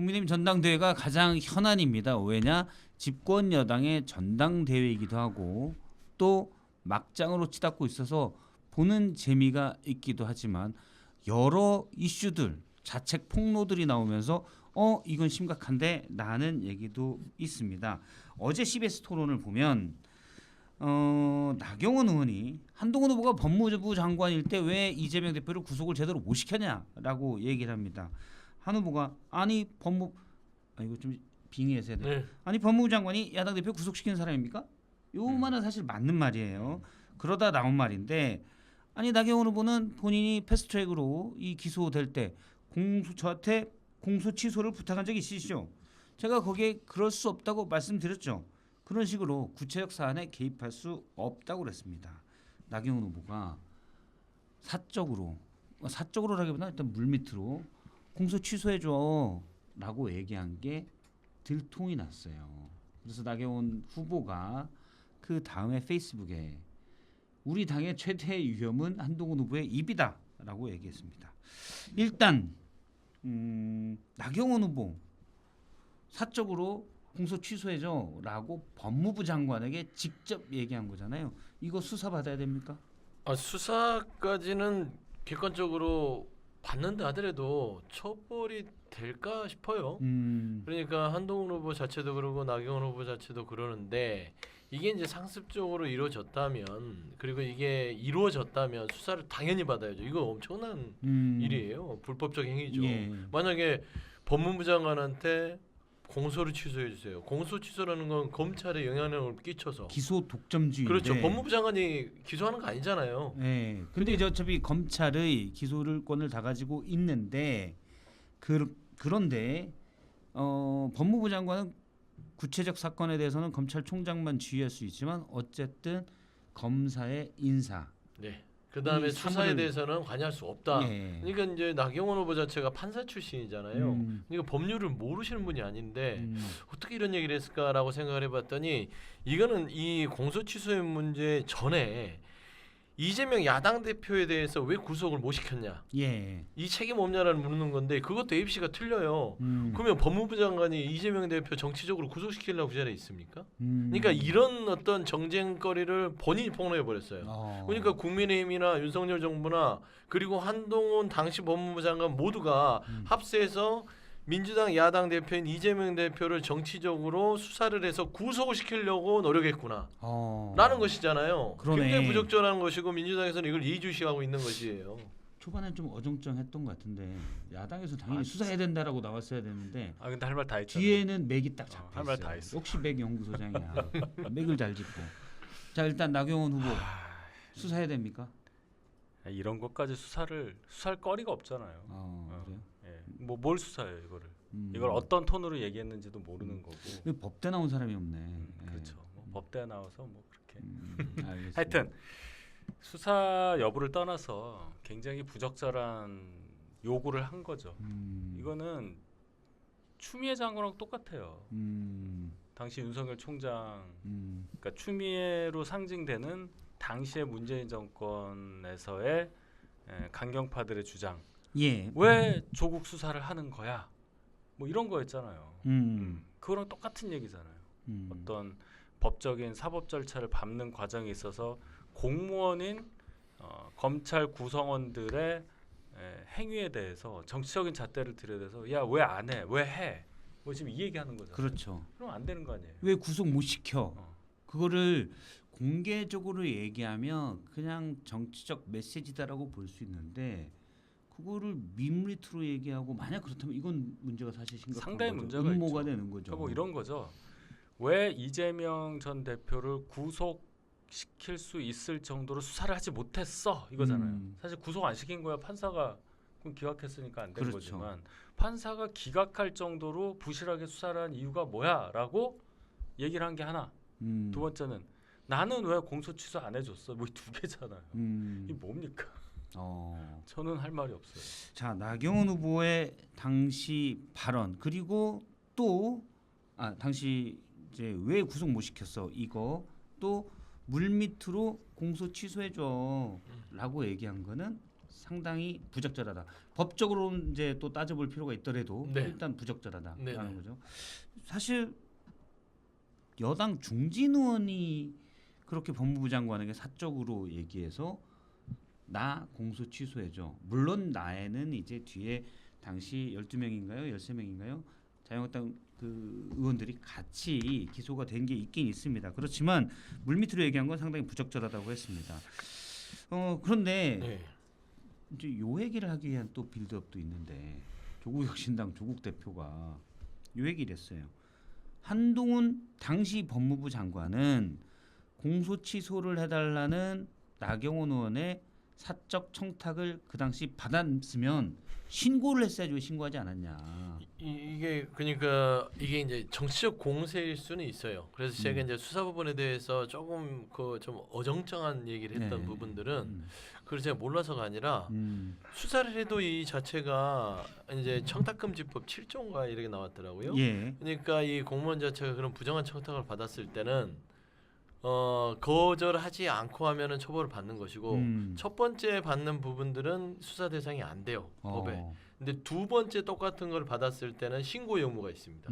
국민의힘 전당대회가 가장 현안입니다. 왜냐? 집권 여당의 전당대회이기도 하고 또 막장으로 치닫고 있어서 보는 재미가 있기도 하지만 여러 이슈들, 자책 폭로들이 나오면서 이건 심각한데 라는 얘기도 있습니다. 어제 CBS 토론을 보면 나경원 의원이 한동훈 후보가 법무부 장관일 때 왜 이재명 대표를 구속을 제대로 못 시켰냐라고 얘기를 합니다. 한 후보가 이거 좀 빙의해서 해야 돼. 네. 아니 법무부 장관이 야당 대표 구속시키는 사람입니까? 요 말은 사실 맞는 말이에요. 그러다 나온 말인데 아니 나경원 후보는 본인이 패스트트랙으로 이 기소될 때 저한테 공소 취소를 부탁한 적이 있으시죠? 제가 거기에 그럴 수 없다고 말씀드렸죠. 그런 식으로 구체적 사안에 개입할 수 없다고 그랬습니다. 나경원 후보가 사적으로라기보다 일단 물밑으로 공소 취소해줘라고 얘기한 게 들통이 났어요. 그래서 나경원 후보가 그 다음에 페이스북에 우리 당의 최대 위험은 한동훈 후보의 입이다라고 얘기했습니다. 일단 나경원 후보 사적으로 공소 취소해줘라고 법무부 장관에게 직접 얘기한 거잖아요. 이거 수사 받아야 됩니까? 수사까지는 객관적으로 받는다 하더라도 처벌이 될까 싶어요. 그러니까 한동훈 후보 자체도 그러고 나경원 후보 자체도 그러는데 이게 이제 상습적으로 이루어졌다면 그리고 이게 이루어졌다면 수사를 당연히 받아야죠. 이거 엄청난 일이에요. 불법적 행위죠. 예. 만약에 법무부 장관한테 공소를 취소해 주세요. 공소 취소라는 건 검찰에 영향력을 끼쳐서 기소 독점주의인데. 그렇죠. 법무부 장관이 기소하는 거 아니잖아요. 네. 근데 이제 어차피 검찰의 기소권을 다 가지고 있는데 그런데 법무부 장관은 구체적 사건에 대해서는 검찰총장만 지휘할 수 있지만 어쨌든 검사의 인사. 네. 그다음에 이 수사에 사물을- 대해서는 관여할 수 없다. 예. 그러니까 이제 나경원 후보 자체가 판사 출신이잖아요. 그러니까 법률을 모르시는 분이 아닌데 어떻게 이런 얘기를 했을까라고 생각을 해봤더니 이거는 이 공소 취소의 문제 전에 이재명 야당 대표에 대해서 왜 구속을 못 시켰냐 예. 이 책임 없냐라는 묻는 건데 그것도 ABC가 틀려요. 그러면 법무부 장관이 이재명 대표 정치적으로 구속시키려고 그 자리에 있습니까? 그러니까 이런 어떤 정쟁거리를 본인이 폭로해 버렸어요. 그러니까 국민의힘이나 윤석열 정부나 그리고 한동훈 당시 법무부 장관 모두가 합세해서 민주당 야당 대표인 이재명 대표를 정치적으로 수사를 해서 구속을 시키려고 노력했구나 라는 것이잖아요. 그러네. 굉장히 부적절한 것이고 민주당에서는 이걸 이의주시하고 있는 것이에요. 초반에 좀 어정쩡했던 것 같은데 야당에서 당연히 수사해야 된다라고 나왔어야 되는데 근데 할 말 다 했잖아. 뒤에는 맥이 딱 잡혀 할 말 있어요. 다 했어. 역시 맥 연구소장이야. 맥을 잘 짚고. 자 일단 나경원 후보 수사해야 됩니까? 이런 것까지 수사할 거리가 없잖아요. 그래요? 예. 뭘 수사해요 이거를? 이걸 어떤 톤으로 얘기했는지도 모르는 거고. 법대 나온 사람이 없네. 그렇죠. 법대에 나와서 그렇게. 알겠습니다. 하여튼 수사 여부를 떠나서 굉장히 부적절한 요구를 한 거죠. 이거는 추미애 장관하고 똑같아요. 당시 윤석열 총장, 그러니까 추미애로 상징되는 당시의 문재인 정권에서의 강경파들의 주장. 예. 왜 조국 수사를 하는 거야? 뭐 이런 거였잖아요. 그거랑 똑같은 얘기잖아요. 어떤 법적인 사법 절차를 밟는 과정에 있어서 공무원인 검찰 구성원들의 행위에 대해서 정치적인 잣대를 들여대서 야 왜 안 해? 왜 해? 뭐 지금 이 얘기하는 거잖아요. 그렇죠. 그럼 안 되는 거 아니에요? 왜 구속 못 시켜? 그거를 공개적으로 얘기하면 그냥 정치적 메시지다라고 볼 수 있는데 그거를 민물리트로 얘기하고 만약 그렇다면 이건 문제가 사실 심각한 상당히 거죠. 문제가 음모가 있죠. 되는 거죠. 뭐 이런 거죠. 왜 이재명 전 대표를 구속시킬 수 있을 정도로 수사를 하지 못했어? 이거잖아요. 사실 구속 안 시킨 거야 판사가 그럼 기각했으니까 안 된 그렇죠. 거지만 판사가 기각할 정도로 부실하게 수사를 한 이유가 뭐야?라고 얘기를 한 게 하나. 두 번째는 나는 왜 공소 취소 안 해줬어? 뭐 두 개잖아요. 이게 뭡니까? 저는 할 말이 없어요. 자 나경원 후보의 당시 발언 그리고 또 당시 이제 왜 구속 못 시켰어 이거 또 물밑으로 공소 취소해줘라고 얘기한 거는 상당히 부적절하다. 법적으로는 이제 또 따져볼 필요가 있더라도 네. 일단 부적절하다라는 네. 거죠. 사실 여당 중진 의원이 그렇게 법무부 장관에게 사적으로 얘기해서 나 공소 취소해줘. 물론 나에는 이제 뒤에 당시 12명인가요? 13명인가요? 자유한국당 그 의원들이 같이 기소가 된 게 있긴 있습니다. 그렇지만 물밑으로 얘기한 건 상당히 부적절하다고 했습니다. 그런데 네. 이제 요 얘기를 하기 위한 또 빌드업도 있는데 조국혁신당 조국 대표가 요 얘기를 했어요. 한동훈 당시 법무부 장관은 공소 취소를 해달라는 나경원 의원의 사적 청탁을 그 당시 받았으면 신고를 했어야지 왜 신고하지 않았냐. 이게 그러니까 이게 이제 정치적 공세일 수는 있어요. 그래서 제가 이제 수사 부분에 대해서 조금 그 좀 어정쩡한 얘기를 했던 네. 부분들은 그걸 제가 몰라서가 아니라 수사를 해도 이 자체가 이제 청탁금지법 7조인가 이렇게 나왔더라고요. 예. 그러니까 이 공무원 자체가 그런 부정한 청탁을 받았을 때는 거절하지 않고 하면은 처벌을 받는 것이고 첫 번째 받는 부분들은 수사 대상이 안 돼요 법에. 근데 두 번째 똑같은 걸 받았을 때는 신고 의무가 있습니다.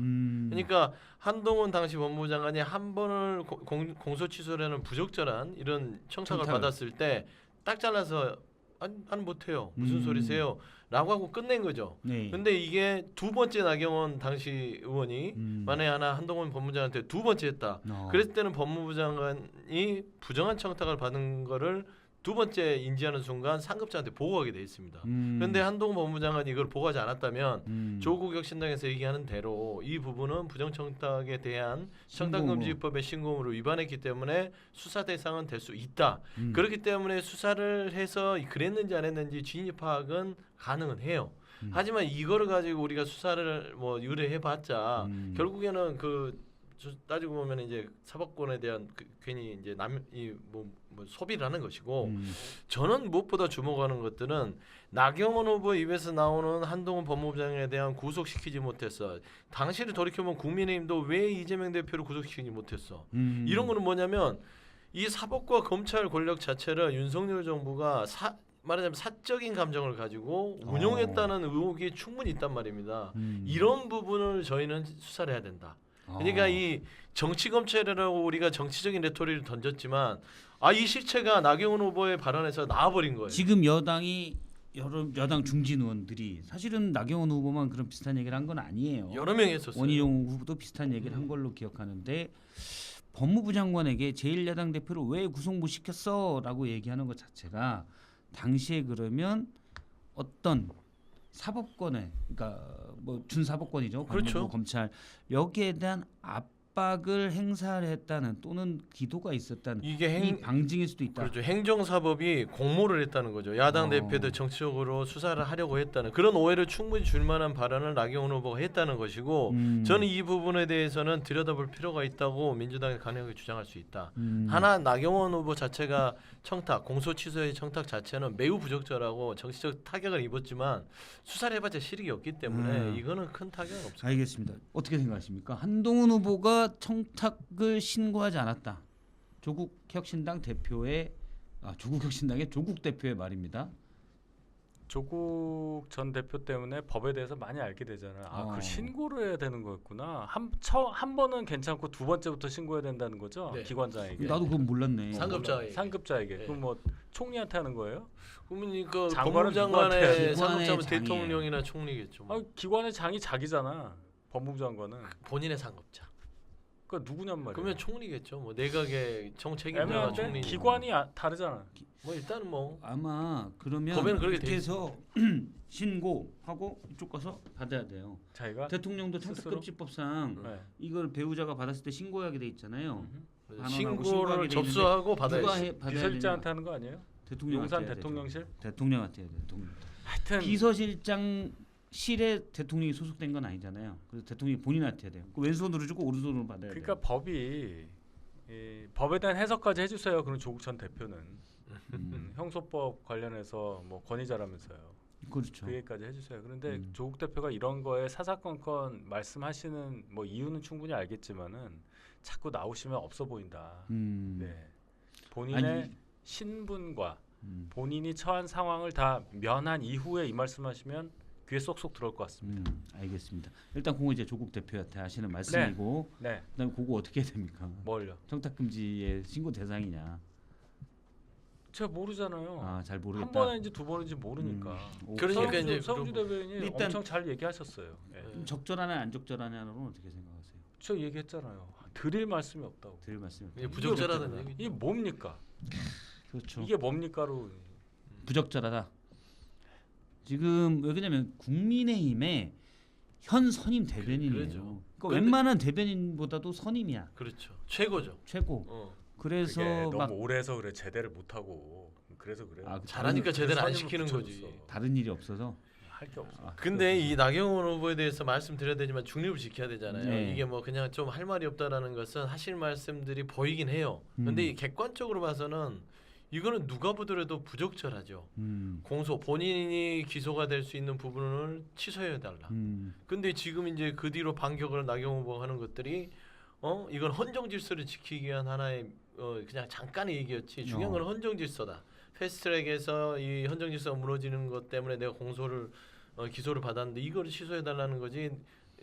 그러니까 한동훈 당시 법무부 장관이 한 번을 공소 취소라는 부적절한 이런 청탁을 받았을 때 딱 잘라서 안 못해요. 무슨 소리세요? 라고 하고 끝낸 거죠. 네. 근데 이게 두 번째 나경원 당시 의원이 만약에 하나 한동훈 법무부 장관한테 두 번째 했다. 그랬을 때는 법무부 장관이 부정한 청탁을 받은 거를 두 번째 인지하는 순간 상급자한테 보고하게 돼 있습니다. 그런데 한동훈 법무부 장관이 이걸 보고하지 않았다면 조국혁신당에서 얘기하는 대로 이 부분은 부정청탁에 대한 청탁금지법의 신고음으로 위반했기 때문에 수사 대상은 될 수 있다. 그렇기 때문에 수사를 해서 그랬는지 안 했는지 진위 파악은 가능은 해요. 하지만 이거를 가지고 우리가 수사를 뭐 의뢰해봤자 결국에는 따지고 보면 이제 사법권에 대한 괜히 이제 뭐 소비를 하는 것이고 저는 무엇보다 주목하는 것들은 나경원 후보 입에서 나오는 한동훈 법무부 장관에 대한 구속시키지 못했어. 당시를 돌이켜보면 국민의힘도 왜 이재명 대표를 구속시키지 못했어. 이런 거는 뭐냐면 이 사법과 검찰 권력 자체를 윤석열 정부가 말하자면 사적인 감정을 가지고 운용했다는 의혹이 충분히 있단 말입니다. 이런 부분을 저희는 수사를 해야 된다. 그러니까 이 정치 검찰이라고 우리가 정치적인 레토리를 던졌지만 이 실체가 나경원 후보의 발언에서 나와버린 거예요. 지금 여당 중진 의원들이 사실은 나경원 후보만 그런 비슷한 얘기를 한 건 아니에요. 여러 명이 했었어요. 원희룡 후보도 비슷한 얘기를 한 걸로 기억하는데 법무부 장관에게 제1야당 대표를 왜 구속 못 시켰어라고 얘기하는 것 자체가 당시에 그러면 어떤 사법권에 그러니까 뭐 준사법권이죠. 그렇죠. 법무부, 검찰 여기에 대한 압박을 행사를 했다는 또는 기도가 있었다는 이게 이 방증일 수도 있다. 그렇죠. 행정사법이 공모를 했다는 거죠. 야당 대표도 정치적으로 수사를 하려고 했다는 그런 오해를 충분히 줄 만한 발언을 나경원 후보가 했다는 것이고 저는 이 부분에 대해서는 들여다볼 필요가 있다고 민주당이 강력하게 주장할 수 있다. 하나 나경원 후보 자체가 청탁, 공소 취소의 청탁 자체는 매우 부적절하고 정치적 타격을 입었지만 수사를 해봤자 실익이 없기 때문에 이거는 큰 타격은 없습니다. 알겠습니다. 어떻게 생각하십니까? 한동훈 후보가 청탁을 신고하지 않았다. 조국혁신당 대표의 조국혁신당의 조국 대표의 말입니다. 조국 전 대표 때문에 법에 대해서 많이 알게 되잖아요. 그 신고를 해야 되는 거였구나. 한 번은 괜찮고 두 번째부터 신고해야 된다는 거죠. 네. 기관장에게. 나도 그건 몰랐네. 상급자에게. 네. 그럼 뭐 총리한테 하는 거예요? 그러면 그 장관은 법무부 장관의 기관의 상급자면 장이에요. 대통령이나 총리겠죠. 기관의 장이 자기잖아. 법무부 장관은. 본인의 상급자. 그러니까 누구냔 말이야. 그러면 총리겠죠. 뭐 내각의 정책임자가 애매한데 총리. 기관이 다르잖아. 뭐 일단은 뭐 아마 그러면 법에는 그렇게 이렇게 해서 신고하고 이쪽 가서 받아야 돼요. 자기가 대통령도 스스로? 청탁금지법상 네. 이걸 배우자가 받았을 때 신고하게 돼 있잖아요. 반환하고 신고를 신고하게 돼 접수하고 누가 받아야지. 받아야 비서실장한테 하는 거 아니에요? 대통령한테 용산 해야 돼, 대통령실? 대통령한테 해야 돼. 대통령. 하여튼 비서실장실에 대통령이 소속된 건 아니잖아요. 그래서 대통령이 본인한테 해야 돼요. 그 왼손으로 주고 오른손으로 받아야 그러니까 돼요. 법이 법에 대한 해석까지 해주세요. 그럼 조국 전 대표는 형소법 관련해서 뭐 권위자라면서요. 그렇죠. 그 얘기까지 해주세요. 그런데 조국 대표가 이런 거에 사사건건 말씀하시는 뭐 이유는 충분히 알겠지만은 자꾸 나오시면 없어 보인다. 네. 본인의 아니, 신분과 본인이 처한 상황을 다 면한 이후에 이 말씀하시면 귀에 쏙쏙 들어올 것 같습니다. 알겠습니다. 일단 그거 이제 조국 대표한테 하시는 말씀이고, 네. 그다음에 그거 어떻게 해야 됩니까? 뭘요? 청탁금지의 신고 대상이냐? 제가 모르잖아요. 아, 잘 모르겠다. 한 번인지 두 번인지 모르니까. 그러니까 이제 서울주 대변인이 일단 엄청 잘 얘기하셨어요. 예. 적절하냐 안 적절하냐는 어떻게 생각하세요? 저 얘기했잖아요. 드릴 말씀이 없다고. 드릴 말씀. 이게 부적절하다는 얘기. 이게 뭡니까? 그렇죠. 이게 뭡니까로 부적절하다. 지금 왜냐면 국민의힘의 현 선임 대변인이에요. 그러죠. 그러니까 웬만한 대변인보다도 선임이야. 그렇죠. 최고죠. 최고. 그래서 너무 막 오래서 그래 제대를 못 하고 그래서 그래요. 아, 잘하니까 제대로 안 선임을 시키는 붙여줬어. 거지. 다른 일이 없어서. 할 게 없어. 근데 이 나경원 후보에 대해서 말씀드려야 되지만 중립을 지켜야 되잖아요. 네. 이게 뭐 그냥 좀 할 말이 없다라는 것은 하실 말씀들이 보이긴 해요. 근데 이 객관적으로 봐서는 이거는 누가 보더라도 부적절하죠. 공소 본인이 기소가 될 수 있는 부분을 취소해야 달라. 근데 지금 이제 그 뒤로 반격을 나경원 후보가 하는 것들이 이건 헌정 질서를 지키기 위한 하나의 그냥 잠깐의 얘기였지. 중요한 건 헌정 질서다. 패스트트랙에서 이 헌정 질서가 무너지는 것 때문에 내가 공소를 기소를 받았는데 이거를 취소해 달라는 거지.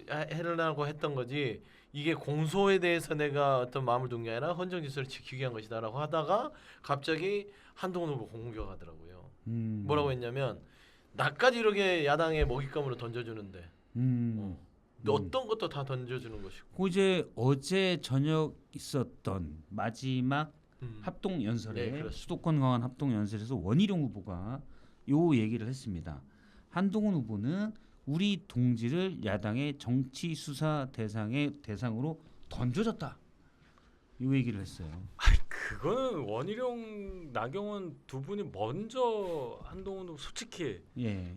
해달라고 했던 거지. 이게 공소에 대해서 내가 어떤 마음을 둔 게 아니라 헌정 질서를 지키기 위한 것이다라고 하다가 갑자기 한동훈 후보 공격하더라고요. 뭐라고 했냐면 나까지 이렇게 야당의 먹잇감으로 던져주는데 어떤 것도 다 던져주는 것이고. 그 이제 어제 저녁 있었던 마지막 합동 연설에 네, 수도권 강한 합동 연설에서 원희룡 후보가 요 얘기를 했습니다. 한동훈 후보는 우리 동지를 야당의 정치 수사 대상으로 던져줬다. 요 얘기를 했어요. 그거는 원희룡, 나경원 두 분이 먼저 한동훈 후보 솔직히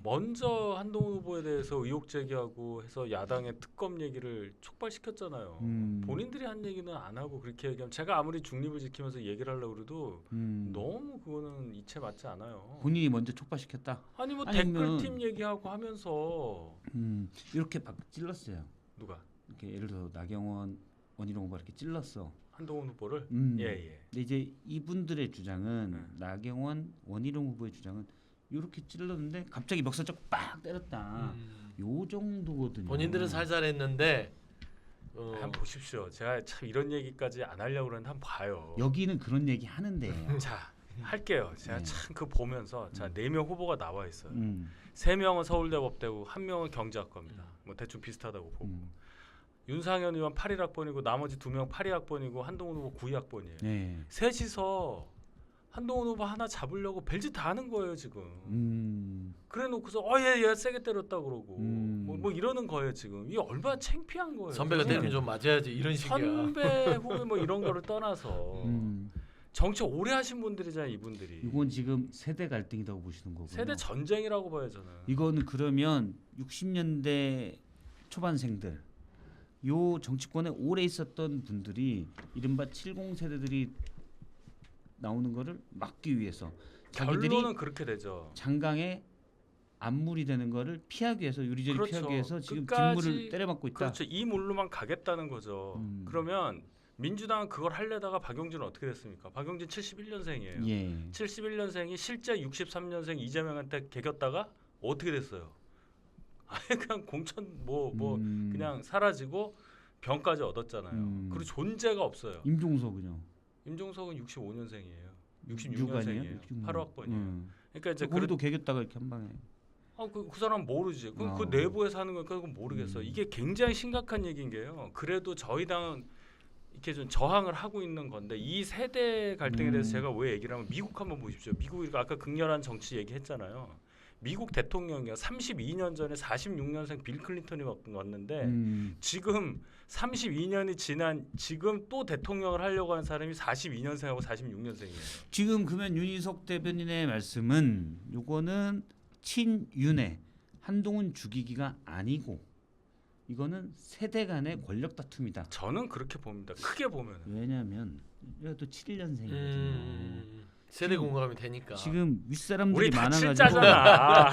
먼저 한동훈 후보에 대해서 의혹 제기하고 해서 야당의 특검 얘기를 촉발시켰잖아요. 본인들이 한 얘기는 안 하고 그렇게 얘기하면 제가 아무리 중립을 지키면서 얘기를 하려고 그래도 너무 그거는 이체 맞지 않아요. 본인이 먼저 촉발시켰다. 아니 뭐 아니면, 댓글팀 얘기하고 하면서 이렇게 막 찔렀어요. 누가? 이렇게 예를 들어 나경원, 원희룡 후보가 이렇게 찔렀어. 한동훈 후보를 근데 이제 이분들의 주장은 나경원, 원희룡 후보의 주장은 이렇게 찔렀는데 갑자기 멱살짝 빡 때렸다. 요 정도거든요. 본인들은 살살했는데 한번 보십시오. 제가 참 이런 얘기까지 안 하려고 그러는데 한번 봐요. 여기는 그런 얘기 하는데. 자 할게요. 제가 참 그 보면서 자 4명 후보가 나와 있어요. 3명은 서울대 법대고 1명은 경제학과입니다. 뭐 대충 비슷하다고 보고. 윤상현 의원 81학번이고 나머지 2명 82학번이고 한동훈 후보 92학번이에요. 셋이서 한동훈 후보 하나 잡으려고 별짓 다 하는 거예요 지금. 그래놓고서 얘 세게 때렸다 그러고 뭐 이러는 거예요 지금. 이게 얼마나 창피한 거예요. 선배가 때리면 좀 맞아야지 이런 식이야. 선배 후배 뭐 이런 거를 떠나서 정치 오래 하신 분들이잖아요 이분들이. 이건 지금 세대 갈등이라고 보시는 거고요. 세대 전쟁이라고 봐요 저는. 이거는 그러면 60년대 초반생들 요 정치권에 오래 있었던 분들이 이른바 70세대들이 나오는 거를 막기 위해서 자기들이 결론은 그렇게 되죠. 장강에 안물이 되는 거를 피하기 위해서 유리저리 그렇죠. 피하기 위해서 지금 끝까지, 뒷물을 때려맞고 있다. 그렇죠. 이 물로만 가겠다는 거죠. 그러면 민주당은 그걸 하려다가 박용진은 어떻게 됐습니까? 박용진 71년생이에요. 71년생이 실제 63년생 이재명한테 개겼다가 어떻게 됐어요? 아예 그냥 공천 그냥 사라지고 병까지 얻었잖아요. 그리고 존재가 없어요. 임종석은요? 임종석은 65년생이에요. 66년생이에요. 8호학번이에요. 그러니까 이제 거기도 개겼다가 이렇게 한 방에. 그 사람 모르지. 그 내부에 사는 거니까 그건 모르겠어. 이게 굉장히 심각한 얘기인 게요. 그래도 저희 당은 이렇게 좀 저항을 하고 있는 건데 이 세대 갈등에 대해서 제가 왜 얘기를 하면 미국 한번 보십시오. 미국이 아까 극렬한 정치 얘기했잖아요. 미국 대통령이요 32년 전에 46년생 빌 클린턴이 왔는데 지금 32년이 지난 지금 또 대통령을 하려고 하는 사람이 42년생하고 46년생이에요. 지금 그러면 윤희석 대변인의 말씀은 요거는 친윤의 한동훈 죽이기가 아니고 이거는 세대 간의 권력 다툼이다. 저는 그렇게 봅니다. 크게 보면. 왜냐하면 얘도 71년생이거든요. 세대 공감이 되니까. 지금 윗사람들이 우리 다 많아가지고 칠자잖아.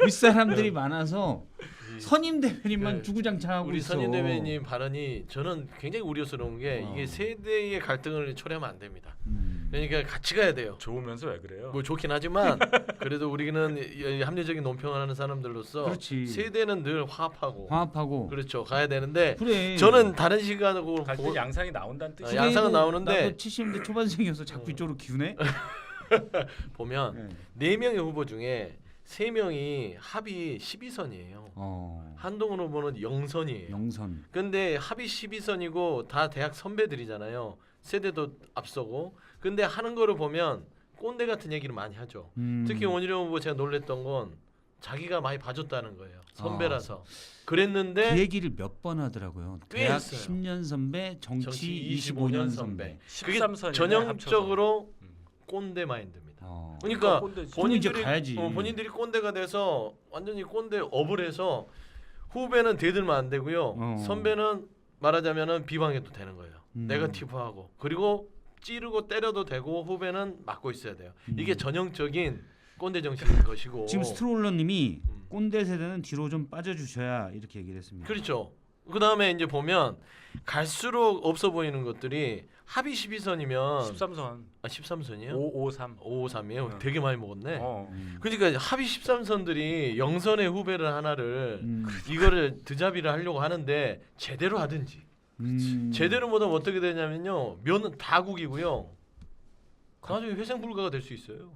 윗사람들이 많아서 선임 대변인만 주구장창하고 우리 있어. 선임 대변인 발언이 저는 굉장히 우려스러운 게 이게 세대의 갈등을 초래하면 안 됩니다. 그러니까 같이 가야 돼요. 좋으면서 왜 그래요? 뭐 좋긴 하지만 그래도 우리는 이 합리적인 논평을 하는 사람들로서 그렇지. 세대는 늘 화합하고 그렇죠. 가야 되는데 그래. 저는 다른 시각으로 갈때 양상이 나온다는 뜻이에요. 양상은 나오는데 나도 70대 초반생이어서 자꾸 이쪽으로 기우네. 보면 네. 4명의 후보 중에 3명이 합이 12선이에요. 한동훈 후보는 0선이에요. 영선. 근데 합이 12선이고 다 대학 선배들이잖아요. 세대도 앞서고. 근데 하는 거를 보면 꼰대 같은 얘기를 많이 하죠. 특히 원희룡 후보 제가 놀랬던 건 자기가 많이 봐줬다는 거예요. 선배라서. 그랬는데 그 얘기를 몇 번 하더라고요. 꽤 대학 했어요. 10년 선배, 정치, 정치 25년 선배. 그게 13선이네, 전형적으로 꼰대 마인드입니다. 그러니까 이제 가야지. 본인들이 꼰대가 돼서 완전히 꼰대 업을 해서 후배는 대들면 안 되고요. 선배는 말하자면은 비방해도 되는 거예요. 네거티브하고 그리고 찌르고 때려도 되고 후배는 막고 있어야 돼요. 이게 전형적인 꼰대 정신인 것이고 지금 스트롤러님이 꼰대 세대는 뒤로 좀 빠져주셔야 이렇게 얘기를 했습니다. 그렇죠. 그 다음에 이제 보면 갈수록 없어 보이는 것들이 합의 12선이면 13선. 13선이에요? 553. 553이에요. 되게 많이 먹었네. 어. 그러니까 합의 13선들이 영선의 후배를 하나를 이거를 드자비를 하려고 하는데 제대로 하든지 제대로 못하면 어떻게 되냐면요 면은 다 국이고요 나중에 회생 불가가 될 수 있어요.